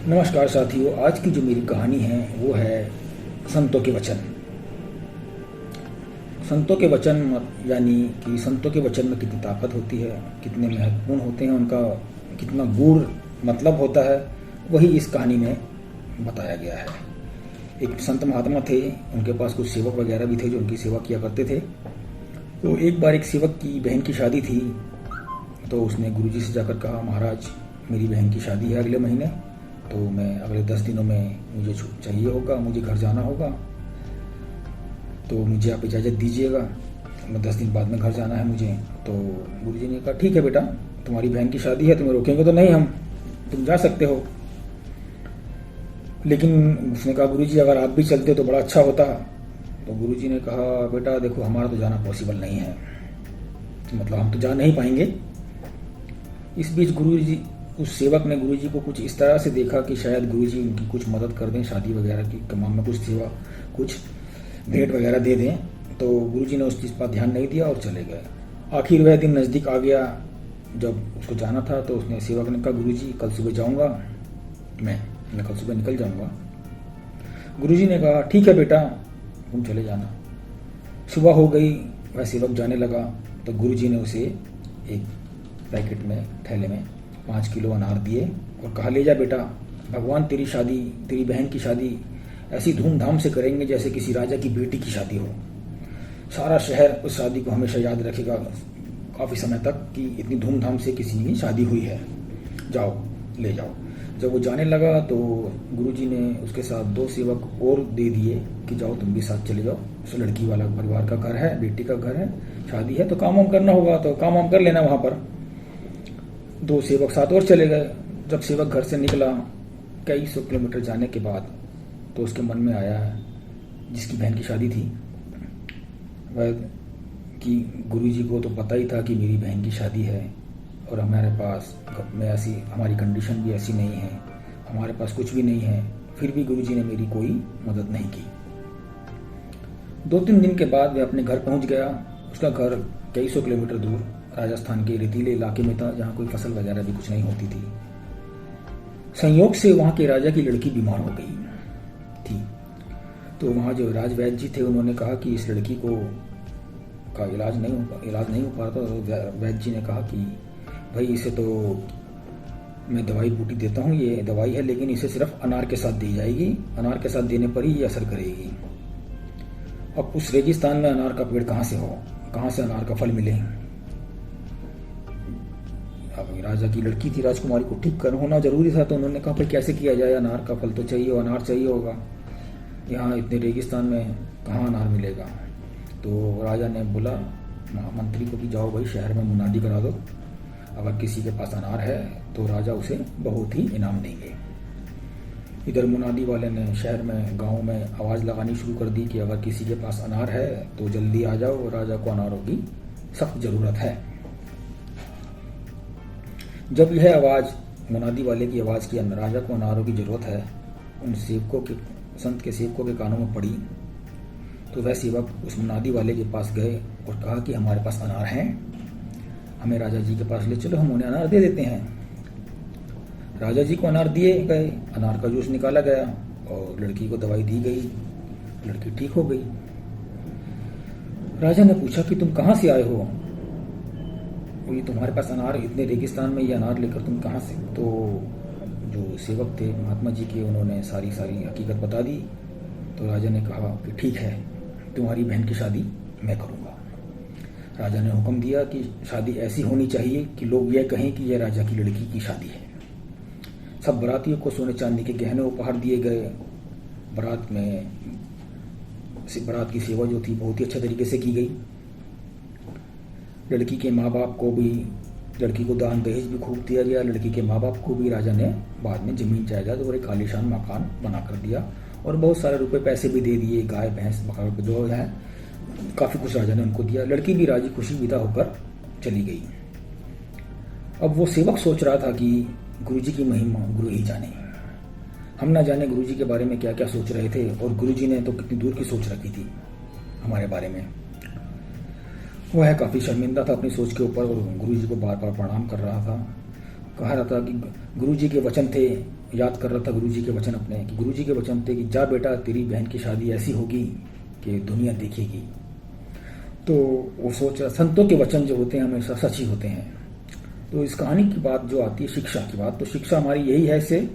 नमस्कार साथियों, आज की जो मेरी कहानी है वो है संतों के वचन। संतों के वचन यानी कि संतों के वचन में कितनी ताकत होती है, कितने महत्वपूर्ण होते हैं, उनका कितना गूढ़ मतलब होता है, वही इस कहानी में बताया गया है। एक संत महात्मा थे, उनके पास कुछ सेवक वगैरह भी थे जो उनकी सेवा किया करते थे। तो एक बार एक सेवक की बहन की शादी थी, तो उसने गुरुजी से जाकर कहा, महाराज मेरी बहन की शादी है अगले महीने, तो मैं अगले 10 दिनों में मुझे छूट चाहिए होगा, मुझे घर जाना होगा, तो मुझे आप इजाज़त दीजिएगा, मैं 10 दिन बाद में घर जाना है मुझे। तो गुरुजी ने कहा, ठीक है बेटा, तुम्हारी बहन की शादी है, तुम्हें रोकेंगे तो नहीं हम, तुम जा सकते हो। लेकिन उसने कहा, गुरुजी अगर आप भी चलते तो बड़ा अच्छा होता। तो गुरुजी ने कहा, बेटा देखो, हमारा तो जाना पॉसिबल नहीं है, मतलब हम तो जा नहीं पाएंगे। इस बीच गुरुजी, उस सेवक ने गुरुजी को कुछ इस तरह से देखा कि शायद गुरुजी उनकी कुछ मदद कर दें, शादी वगैरह की तमाम में कुछ सेवा, कुछ भेंट वगैरह दे दें। तो गुरुजी ने उस चीज़ पर ध्यान नहीं दिया और चले गए। आखिर वह दिन नज़दीक आ गया जब उसको जाना था, तो उसने सेवक ने कहा, गुरुजी कल सुबह जाऊँगा, मैं कल सुबह निकल जाऊँगा। गुरुजी ने कहा, ठीक है बेटा, तुम चले जाना। सुबह हो गई, वह सेवक जाने लगा, तो गुरुजी ने उसे एक पैकेट में, थैले में 5 किलो अनार दिए और कहा, ले जा बेटा, भगवान तेरी शादी, तेरी बहन की शादी ऐसी धूमधाम से करेंगे जैसे किसी राजा की बेटी की शादी हो। सारा शहर उस शादी को हमेशा याद रखेगा काफ़ी समय तक कि इतनी धूमधाम से किसी की शादी हुई है, जाओ ले जाओ। जब वो जाने लगा तो गुरुजी ने उसके साथ 2 सेवक और दे दिए कि जाओ तुम भी साथ चले जाओ, उस लड़की वाला परिवार का घर है, बेटी का घर है, शादी है, तो काम वाम करना होगा, तो काम वाम कर लेना वहाँ पर। 2 सेवक साथ और चले गए। जब सेवक घर से निकला कई 100 किलोमीटर जाने के बाद, तो उसके मन में आया, जिसकी बहन की शादी थी वह, कि गुरुजी को तो पता ही था कि मेरी बहन की शादी है और हमारे पास में ऐसी, हमारी कंडीशन भी ऐसी नहीं है, हमारे पास कुछ भी नहीं है, फिर भी गुरुजी ने मेरी कोई मदद नहीं की। 2-3 दिन के बाद वह अपने घर पहुंच गया। उसका घर कई 100 किलोमीटर दूर राजस्थान के रेतीले इलाके में था, जहाँ कोई फसल वगैरह भी कुछ नहीं होती थी। संयोग से वहाँ के राजा की लड़की बीमार हो गई थी। तो वहाँ जो राजवैद्य जी थे, उन्होंने कहा कि इस लड़की को का इलाज नहीं हो पा रहा था। तो वैद्य जी ने कहा कि भाई इसे तो मैं दवाई बूटी देता हूँ, ये दवाई है, लेकिन इसे सिर्फ अनार के साथ दी जाएगी, अनार के साथ देने पर ही ये असर करेगी। अब उस रेगिस्तान में अनार का पेड़ कहाँ से हो, कहाँ से अनार का फल मिले। अब राजा की लड़की थी, राजकुमारी को ठीक कर होना जरूरी था, तो उन्होंने कहा, भाई कैसे किया जाए, अनार का फल तो चाहिए, अनार चाहिए होगा, यहाँ इतने रेगिस्तान में कहाँ अनार मिलेगा। तो राजा ने बोला मंत्री को कि जाओ भाई शहर में मुनादी करा दो, अगर किसी के पास अनार है तो राजा उसे बहुत ही इनाम देंगे। इधर मुनादी वाले ने शहर में, गांव में आवाज़ लगानी शुरू कर दी कि अगर किसी के पास अनार है तो जल्दी आ जाओ, राजा को अनारों की सख्त ज़रूरत है। जब यह आवाज़, मुनादी वाले की आवाज़ की राजा को अनारों की ज़रूरत है, उन सेवकों के, संत के सेवकों के कानों में पड़ी, तो वह सेवक उस मुनादी वाले के पास गए और कहा कि हमारे पास अनार हैं, हमें राजा जी के पास ले चलो, हम उन्हें अनार दे देते हैं। राजा जी को अनार दिए गए, अनार का जूस निकाला गया और लड़की को दवाई दी गई, लड़की ठीक हो गई। राजा ने पूछा कि तुम कहाँ से आए हो, ये तुम्हारे पास अनार, इतने रेगिस्तान में ये अनार लेकर तुम कहाँ से। तो जो सेवक थे महात्मा जी के, उन्होंने सारी हकीकत बता दी। तो राजा ने कहा कि ठीक है, तुम्हारी बहन की शादी मैं करूँगा। राजा ने हुक्म दिया कि शादी ऐसी होनी चाहिए कि लोग यह कहें कि यह राजा की लड़की की शादी है। सब बारातियों को सोने चांदी के गहने उपहार दिए गए। बारात की सेवा जो थी बहुत ही अच्छे तरीके से की गई। लड़की के माँ बाप को भी, लड़की को दान दहेज भी खूब दिया गया। लड़की के माँ बाप को भी राजा ने बाद में जमीन जायदाद और एक आलीशान मकान बना कर दिया और बहुत सारे रुपए पैसे भी दे दिए, गाय भैंस बकरा जो है काफ़ी कुछ राजा ने उनको दिया। लड़की भी राजी खुशी विदा होकर चली गई। अब वो सेवक सोच रहा था कि गुरुजी की महिमा गुरु ही जाने, हम ना जाने गुरुजी के बारे में क्या क्या सोच रहे थे, और गुरुजी ने तो कितनी दूर की सोच रखी थी हमारे बारे में। वह काफ़ी शर्मिंदा था अपनी सोच के ऊपर और गुरुजी को बार बार प्रणाम कर रहा था। कहा रहा था कि गुरुजी के वचन थे, याद कर रहा था गुरुजी के वचन अपने, कि गुरुजी के वचन थे कि जा बेटा तेरी बहन की शादी ऐसी होगी कि दुनिया देखेगी। तो वो सोच रहा, संतों के वचन जो होते हैं हमेशा सच ही होते हैं। तो इस कहानी की बात जो आती है शिक्षा की बात, तो शिक्षा हमारी यही है इससे,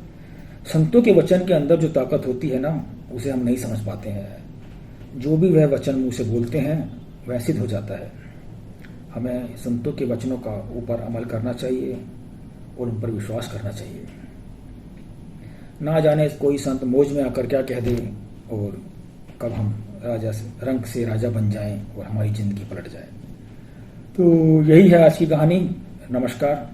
संतों के वचन के अंदर जो ताकत होती है ना, उसे हम नहीं समझ पाते हैं। जो भी वह वचन मुंह से बोलते हैं वह सिद्ध हो जाता है। हमें संतों के वचनों का ऊपर अमल करना चाहिए और उन पर विश्वास करना चाहिए। ना जाने कोई संत मौज में आकर क्या कह दे और कब हम राजा से रंग से राजा बन जाएं और हमारी जिंदगी पलट जाए। तो यही है आज की कहानी। नमस्कार।